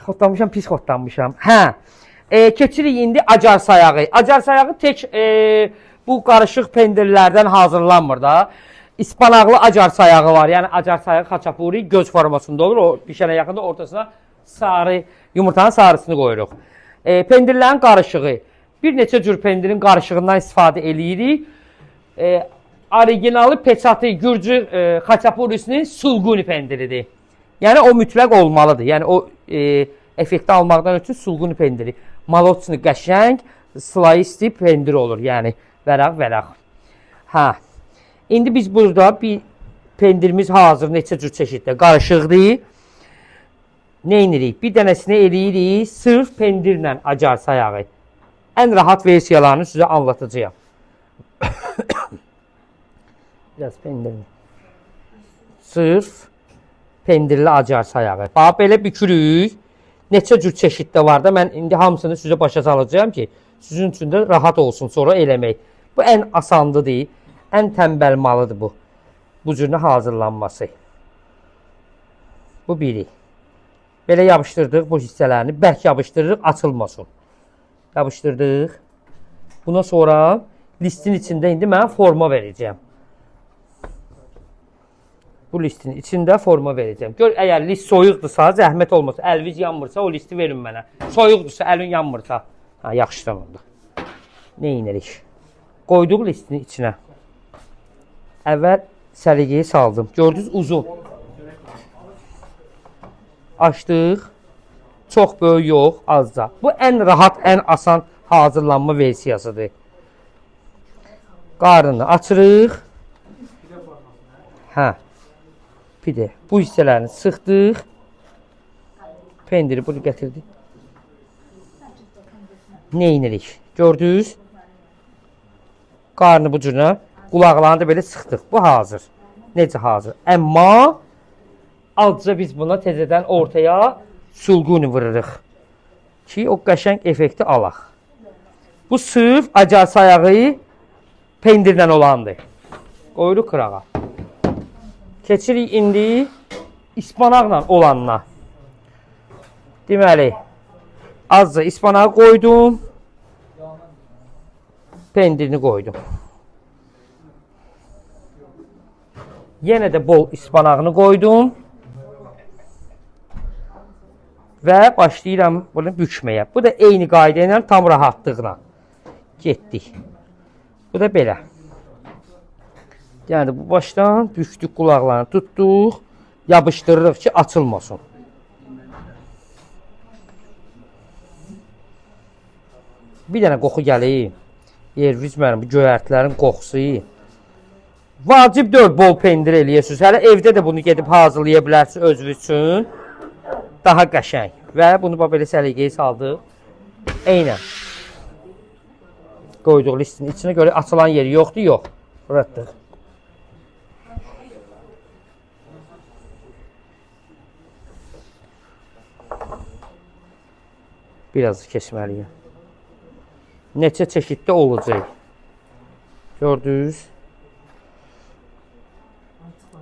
Xotlanmışam, pis xotlanmışam. Hə. Keçirik indi acar sayağı. Acar sayağı tək bu qarışıq pendirlərdən hazırlanmır da. İspanaqlı acar sayağı var. Yəni acar sayağı xaçapuri göz formasında olur. O pişənə yaxında ortasına sarı, yumurtanın sarısını qoyuruq. Pendirlərin qarışığı. Bir neçə cür pendirin qarışığından istifadə eləyirik. Originalı peçatı Gürcü xaçapurisinin sulguni pendiridir. Yəni o mütləq olmalıdır. Yəni o effekti almaqdan ötürü sulguni pendiri. Maloçni qəşəng, slayisli pendir olur. Yəni vəraq. Hə. İndi biz burada bir pendirimiz hazır neçə cür çeşiddə qarışıqdır. Nə edirik? Bir dənəsini eləyirik sırf pendirlə acar sayağı. Ən rahat versiyalarını sizə anlatacağım. Biraz pendirli. Sırf pendirli acar sayağı. Bax, belə bükürük. Neçə cür çeşiddə var da, mən indi hamısını sizə başa salacağım ki, sizin üçün də rahat olsun sonra eləmək. Bu ən asanlıdır, ən tənbəl malıdır bu. Bu cürünə hazırlanması. Bu biri. Belə yapışdırdıq bu hissələrini, bərk yapışdırırıq, açılmasın. Yapışdırdıq. Buna sonra listin içində indi mən forma verəcəm. Bu listin içində forma verəcəm. Gör, əgər list soyuqdursa, zəhmət olmasa, əlviz yanmırsa, o listi verin mənə. Soyuqdursa, əlin yanmırsa, yaxşıdan oldu. Nə edirik? Qoyduq listin içinə. Əvvəl səliqəyi saldım. Gördünüz, uzun. Açdıq. Çox böyük yox, azca. Bu ən rahat, ən asan hazırlanma versiyasıdır. Qarnını açırıq. Hə. Pide. Bu hissələrini sıxdıq. Pendiri bunu gətirdik. Nə edirik? Gördünüz? Qarnı bu cürünə. Qulaqlarını da belə sıxdıq. Bu hazır. Necə hazır? Amma azca biz buna təzədən ortaya sulguni vururuq. Ki, o qəşəng effekti alaq. Bu sırf acar sayağı pendirlə olandır. Qoyuruq qırağa. Keçirik indi ispanaqla olanına. Deməli, azca ispanağı qoydum. Pendirini qoydum. Yenə də bol ispanağını qoydum. Və başlayıram bunu bükməyə. Bu da eyni qayda ilə tam rahatlıqla getdik. Bu da belə. Yəni bu başdan bükdük, qulaqlarını tutduq, yapışdırırıq ki, açılmasın. Bir dənə qoxu gəlir. Yerviz mənim bu göyərtilərin qoxusu. Vacib deyil bol pendir eləyirsiniz. Hələ evdə də bunu gedib hazırlaya bilərsiniz özünüz üçün. Daha qəşəng. Və bunu belə səliqəyə saldıq. Eynən. Qoyduq listin içinə görə açılan yeri yoxdur, yox. Bıratdıq. Biraz keçməliyim. Neçə çeşiddə olacaq. Gördünüz.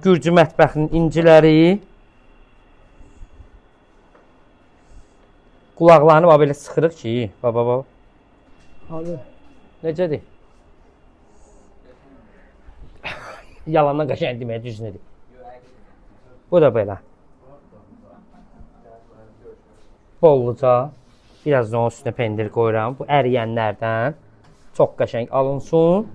Gürcü mətbəxinin inciləri. Qulaqlarını belə sıxırıq ki, baba. Abi, necədir? Yalandan qəşəng deməyə düzünədir. Bu da belə. Bolluca. Biraz da onun üstünə pendir qoyuram. Bu əriyənlərdən çox qəşəng alınsın.